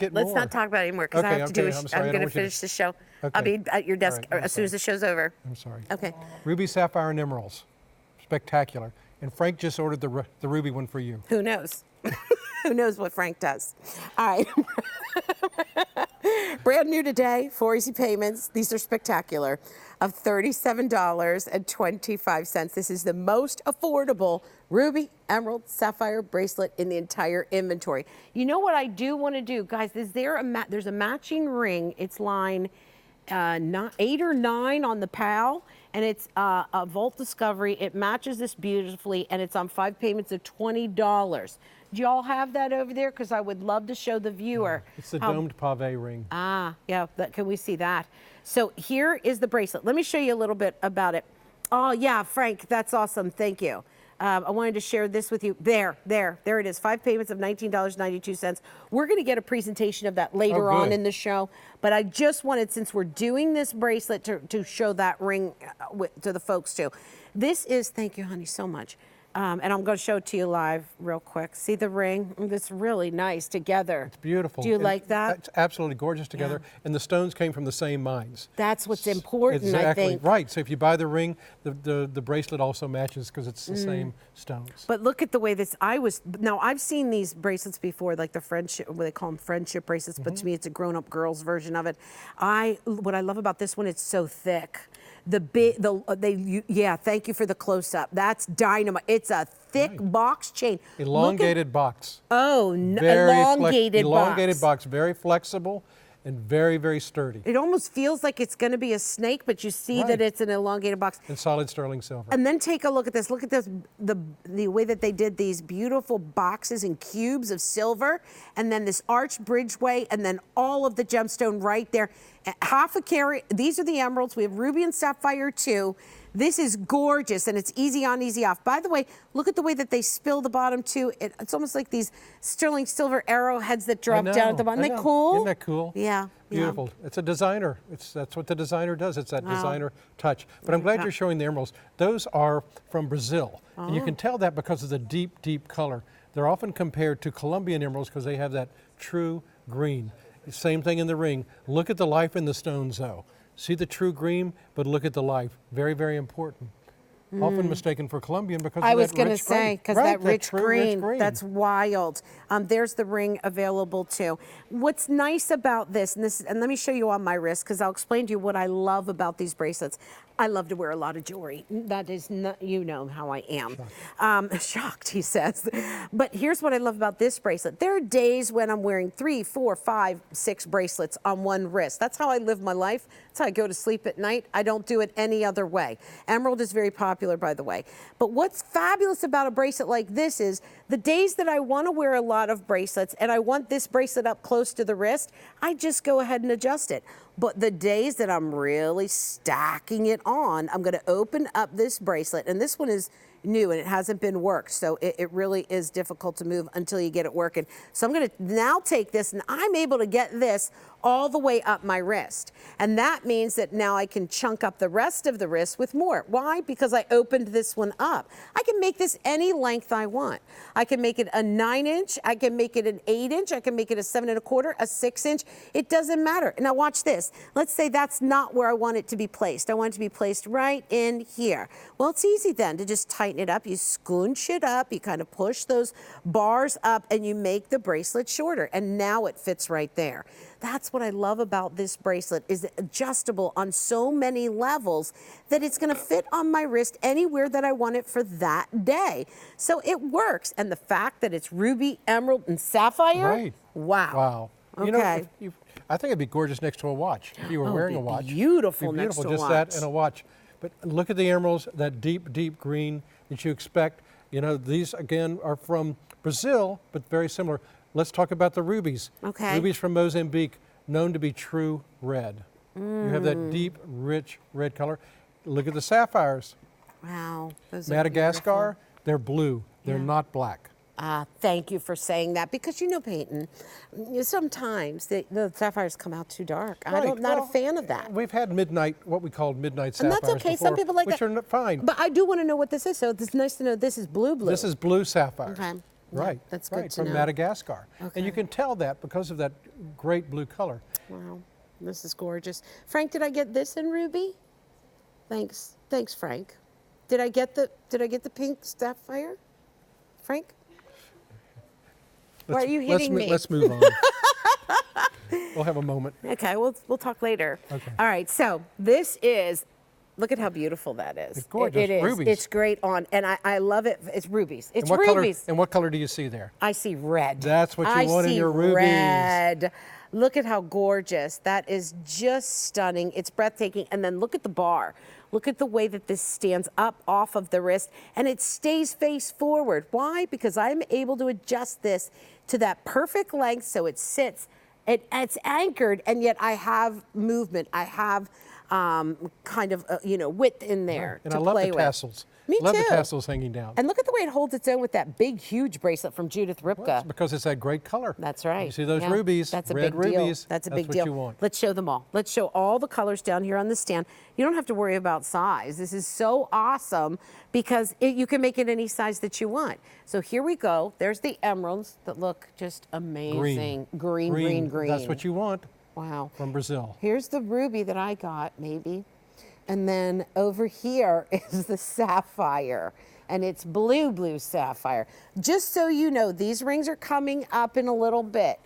Let's not talk about it anymore because I have to do. I'm going to finish the show. Okay. I'll be at your desk Right, as soon as the show's over. I'm sorry. Okay. Ruby, sapphire, and emeralds. Spectacular. And Frank just ordered the ruby one for you. Who knows? Who knows what Frank does? All right. Brand new today, 4 easy payments. These are spectacular, of $37.25. This is the most affordable ruby, emerald, sapphire bracelet in the entire inventory. You know what I do want to do, guys? There's a matching ring. It's line 8 or 9 on the PAL, and it's a Vault Discovery. It matches this beautifully, and it's on 5 payments of $20. Do y'all have that over there? Because I would love to show the viewer. It's the domed pave ring. Ah, yeah, can we see that? So here is the bracelet. Let me show you a little bit about it. Oh yeah, Frank, that's awesome, thank you. I wanted to share this with you. There it is, 5 payments of $19.92. We're gonna get a presentation of that later on in the show, but I just wanted, since we're doing this bracelet, to show that ring to the folks too. This is, thank you honey so much. And I'm going to show it to you live real quick. See the ring? It's really nice together. It's beautiful. Do you like that? It's absolutely gorgeous together. Yeah. And the stones came from the same mines. That's what's important, exactly, I think. Right. So if you buy the ring, the bracelet also matches because it's the same stones. But look at the way this, now I've seen these bracelets before, like the friendship, what they call them friendship bracelets, but to me it's a grown-up girl's version of it. What I love about this one, it's so thick. Yeah, thank you for the close-up. That's dynamite. It's a thick box chain. Elongated box. Oh, elongated box. Elongated box, very flexible and very, very sturdy. It almost feels like it's going to be a snake, but you see that it's an elongated box. And solid sterling silver. And then take a look at this. Look at this, the way that they did these beautiful boxes and cubes of silver, and then this arched bridgeway, and then all of the gemstone right there. Half a carat. These are the emeralds. We have ruby and sapphire too. This is gorgeous, and it's easy on, easy off. By the way, look at the way that they spill the bottom too. It's almost like these sterling silver arrowheads that drop down at the bottom. Isn't that cool? Isn't that cool? Yeah. Beautiful. Yeah. It's a designer. That's what the designer does. It's that designer touch. But I'm glad you're showing the emeralds. Those are from Brazil. And you can tell that because of the deep, deep color. They're often compared to Colombian emeralds because they have that true green. Same thing in the ring. Look at the life in the stones though. See the true green, but look at the life. Very, very important. Often mistaken for Colombian because of that rich green. I was going to say, because that rich green, that's wild. There's the ring available too. What's nice about this, and let me show you on my wrist, because I'll explain to you what I love about these bracelets. I love to wear a lot of jewelry. That is not, you know how I am. Shocked, he says. But here's what I love about this bracelet. There are days when I'm wearing 3, 4, 5, 6 bracelets on one wrist. That's how I live my life. That's how I go to sleep at night. I don't do it any other way. Emerald is very popular, by the way. But what's fabulous about a bracelet like this is the days that I want to wear a lot of bracelets and I want this bracelet up close to the wrist, I just go ahead and adjust it. But the days that I'm really stacking it on, I'm going to open up this bracelet, and this one is new and it hasn't been worked, so it really is difficult to move until you get it working. So I'm going to now take this, and I'm able to get this all the way up my wrist. And that means that now I can chunk up the rest of the wrist with more. Why? Because I opened this one up. I can make this any length I want. I can make it a 9-inch, I can make it an 8-inch, I can make it a 7 1/4, a 6-inch. It doesn't matter. Now watch this. Let's say that's not where I want it to be placed. I want it to be placed right in here. Well, it's easy then to just tighten it up. You scooch it up, you kind of push those bars up, and you make the bracelet shorter. And now it fits right there. That's what I love about this bracelet, is adjustable on so many levels that it's going to fit on my wrist anywhere that I want it for that day. So it works. And the fact that it's ruby, emerald, and sapphire, right. Wow. Wow. Okay. You know, I think it'd be gorgeous next to a watch. If you were wearing a watch. Beautiful next to a watch. Just that and a watch. But look at the emeralds, that deep, deep green that you expect. You know, these again are from Brazil, but very similar. Let's talk about the rubies. Okay. Rubies from Mozambique, known to be true red. You have that deep, rich red color. Look at the sapphires. Wow. Those Madagascar, they're blue. They're not black. Thank you for saying that, because you know, Peyton, sometimes the sapphires come out too dark. Right. I'm not a fan of that. We've had what we called midnight sapphires. And that's okay. Before, some people like which that. Which are fine. But I do want to know what this is, so it's nice to know this is blue. This is blue sapphires. Okay. Right. That's good to from know. Madagascar. Okay. And you can tell that because of that great blue color. Wow, this is gorgeous. Frank, did I get this in ruby? Thanks, Frank. Did I get the pink sapphire? Frank? Why are you hitting me? Let's move on. We'll have a moment. Okay, we'll talk later. Okay. All right, so this is, look at how beautiful that is. It's gorgeous. It is. Rubies. It's great on, and I love it. It's rubies. It's And what rubies. color? And what color do you see there? I see red. That's what you want in your rubies. Red. Look at how gorgeous. That is just stunning. It's breathtaking. And then look at the bar. Look at the way that this stands up off of the wrist and it stays face forward. Why? Because I'm able to adjust this to that perfect length so it sits. It's anchored, and yet I have movement. I have kind of width in there And to I love play the with. tassels. Me love too. the tassels hanging down. And look at the way it holds its own with that big, huge bracelet from Judith Ripka. Well, it's because it's that great color. That's right. You see those Yeah. rubies, That's a red big deal. rubies. That's a big deal. That's what you want. Let's show them all. Let's show all the colors down here on the stand. You don't have to worry about size. This is so awesome because you can make it any size that you want. So here we go. There's the emeralds that look just amazing. Green. That's what you want Wow. from Brazil. Here's the ruby that I got, maybe. And then over here is the sapphire. And it's blue sapphire. Just so you know, these rings are coming up in a little bit.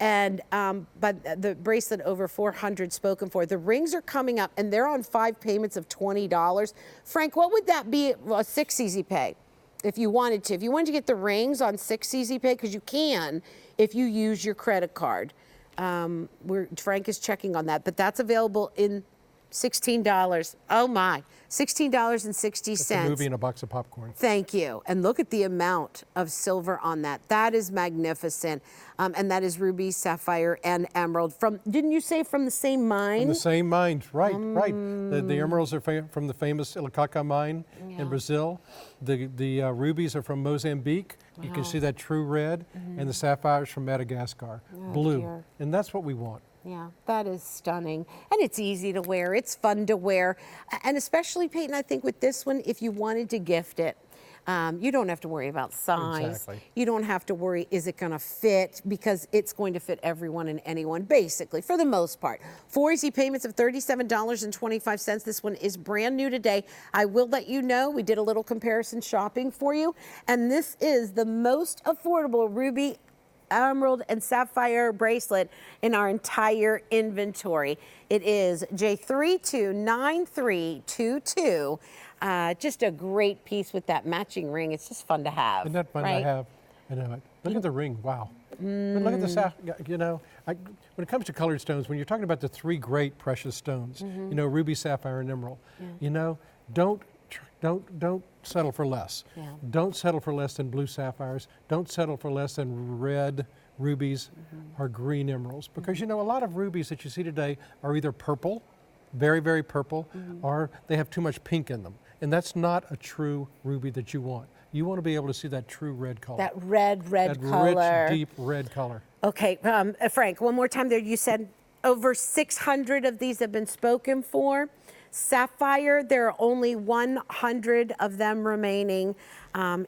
And but the bracelet over 400 spoken for. The rings are coming up, and they're on 5 payments of $20. Frank, what would that be? Well, 6 easy pay, if you wanted to. If you wanted to get the rings on 6 easy pay, because you can if you use your credit card. Frank is checking on that, but that's available in $16. Oh my, $16.60. It's a movie and a box of popcorn. Thank you. And look at the amount of silver on that. That is magnificent. And that is ruby, sapphire, and emerald. Didn't you say from the same mine? From the same mine, right. The emeralds are from the famous Ilakaka mine in Brazil. The rubies are from Mozambique. You can see that true red. And the sapphires from Madagascar, blue. Dear. And that's what we want. Yeah, that is stunning. And it's easy to wear. It's fun to wear. And especially, Peyton, I think with this one, if you wanted to gift it, you don't have to worry about size. Exactly. You don't have to worry, is it going to fit? Because it's going to fit everyone and anyone, basically, for the most part. 4 easy payments of $37.25. This one is brand new today. I will let you know, we did a little comparison shopping for you. And this is the most affordable ruby, emerald, and sapphire bracelet in our entire inventory. It is J329322. Just a great piece with that matching ring. It's just fun to have. Isn't that fun right? to have? I know it. Look at the ring, wow. But look at the, when it comes to colored stones, when you're talking about the 3 great precious stones, ruby, sapphire, and emerald, don't settle for less. Yeah. Don't settle for less than blue sapphires. Don't settle for less than red rubies or green emeralds. Because a lot of rubies that you see today are either purple, very, very purple, or they have too much pink in them. And that's not a true ruby that you want. You want to be able to see that true red color. That red that color. Rich, deep red color. Okay, Frank, one more time there. You said over 600 of these have been spoken for. Sapphire, there are only 100 of them remaining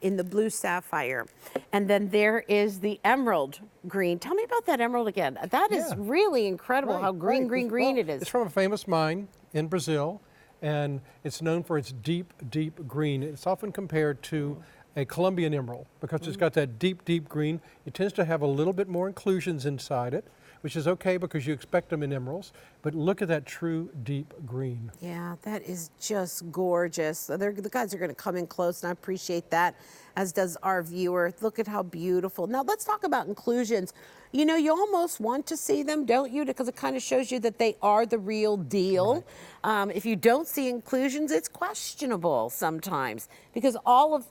in the blue sapphire. And then there is the emerald green. Tell me about that emerald again. That is really incredible how green it is. It's from a famous mine in Brazil, and it's known for its deep, deep green. It's often compared to a Colombian emerald because it's got that deep, deep green. It tends to have a little bit more inclusions inside it, which is okay because you expect them in emeralds, but look at that true deep green. Yeah, that is just gorgeous. The guys are going to come in close, and I appreciate that, as does our viewer. Look at how beautiful. Now, let's talk about inclusions. You almost want to see them, don't you? Because it kind of shows you that they are the real deal. Right. If you don't see inclusions, it's questionable sometimes because all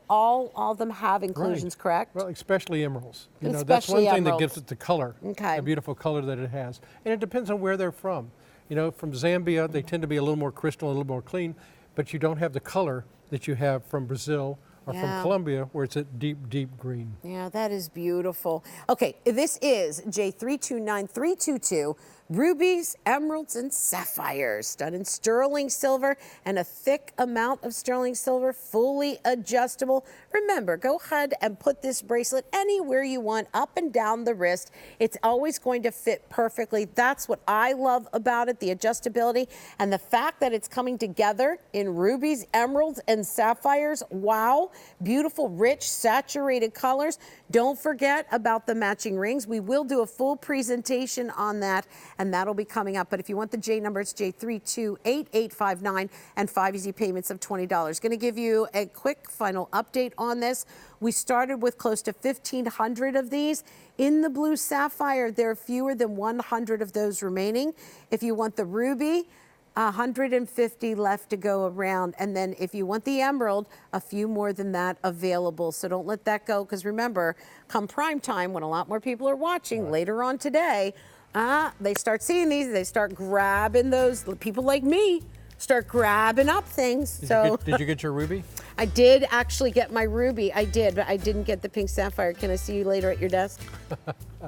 of them have inclusions, correct? Well, especially emeralds. Especially that's one thing that emeralds. gives it the color, the beautiful color that it has. And it depends on where they're from. From Zambia, they tend to be a little more crystal, a little more clean, but you don't have the color that you have from Brazil are Yeah. from Colombia, where it's a deep, deep green. Yeah, that is beautiful. Okay, this is J329322, rubies, emeralds, and sapphires, done in sterling silver and a thick amount of sterling silver, fully adjustable. Remember, go ahead and put this bracelet anywhere you want, up and down the wrist. It's always going to fit perfectly. That's what I love about it, the adjustability, and the fact that it's coming together in rubies, emeralds, and sapphires. Wow, beautiful, rich, saturated colors. Don't forget about the matching rings. We will do a full presentation on that, and that'll be coming up. But if you want the J number, it's J328859 and 5 easy payments of $20. Going to give you a quick final update on this. We started with close to 1,500 of these. In the blue sapphire, there are fewer than 100 of those remaining. If you want the ruby, 150 left to go around. And then if you want the emerald, a few more than that available. So don't let that go, because remember, come prime time, when a lot more people are watching later on today, they start seeing these, they start grabbing those. People like me start grabbing up things. Did you get your ruby? I did actually get my ruby. I did, but I didn't get the pink sapphire. Can I see you later at your desk?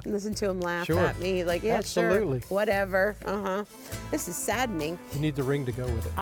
Listen to him laugh at me. Like, yeah, absolutely. sure, whatever. This is saddening. You need the ring to go with it.